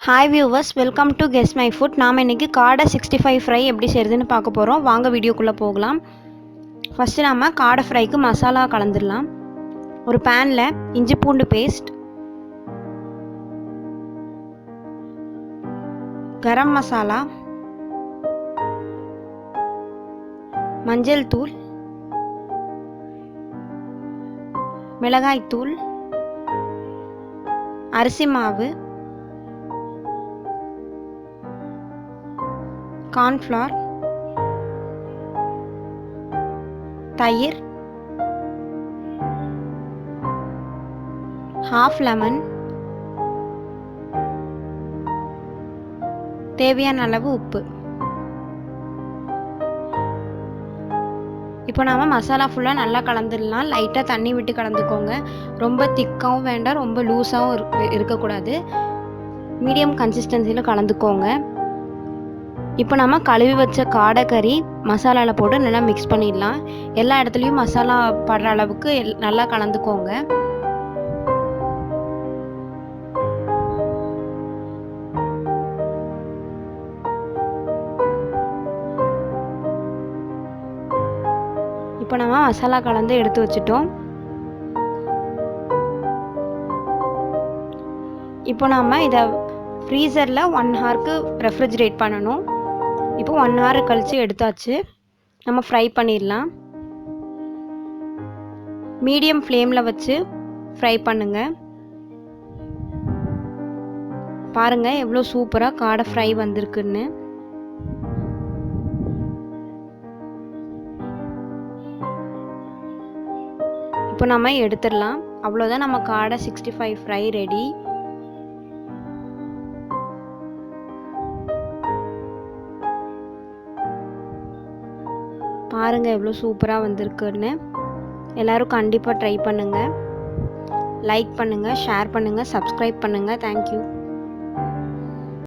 Hi viewers, welcome to Guess My Food. நாம இன்னைக்கு காடை 65 ஃப்ரை எப்படி செய்யறதுன்னு பார்க்க போறோம். வாங்க வீடியோக்குள்ள போகலாம். ஃபர்ஸ்ட் நாம காடை ஃப்ரைக்கு மசாலா கலந்துடலாம். ஒரு panல இஞ்சி பூண்டு பேஸ்ட், கரம் மசாலா, மஞ்சள் தூள், மிளகாய் தூள், அரிசி மாவு, கார்ன்ஃப்ளவர், தயிர், half லெமன், தேவையான அளவு உப்பு. இப்போ நாம மசாலா ஃபுல்லாக நல்லா கலந்துடலாம். லைட்டாக தண்ணி விட்டு கலந்துக்கோங்க. ரொம்ப திக்காகவும் வேண்டாம், ரொம்ப லூஸாகவும் இருக்கக்கூடாது. மீடியம் கன்சிஸ்டன்சியில் கலந்துக்கோங்க. இப்போ நம்ம கழுவி வச்ச காடை கறி மசாலாவில் போட்டு நல்லா மிக்ஸ் பண்ணிடலாம். எல்லா இடத்துலையும் மசாலா படுற அளவுக்கு நல்லா கலந்துக்கோங்க. இப்போ நம்ம மசாலா கலந்து எடுத்து வச்சிட்டோம். இப்போ நம்ம இதை ஃப்ரீசரில் 1 ஹவருக்கு ரெஃப்ரிஜரேட் பண்ணணும். இப்போ 1 ஹவர் கழித்து எடுத்தாச்சு. நம்ம ஃப்ரை பண்ணிடலாம். மீடியம் ஃப்ளேமில் வச்சு ஃப்ரை பண்ணுங்கள். பாருங்கள் எவ்வளோ சூப்பராக காடை ஃப்ரை வந்திருக்குன்னு. இப்போ நம்ம எடுத்துடலாம். அவ்வளோதான், நம்ம காடை 65 ஃப்ரை ரெடி. பாருங்கள் எவ்வளோ சூப்பராக வந்திருக்குன்னு. எல்லோரும் கண்டிப்பாக ட்ரை பண்ணுங்கள். லைக் பண்ணுங்கள், ஷேர் பண்ணுங்கள், சப்ஸ்கிரைப் பண்ணுங்கள். தேங்க்யூ.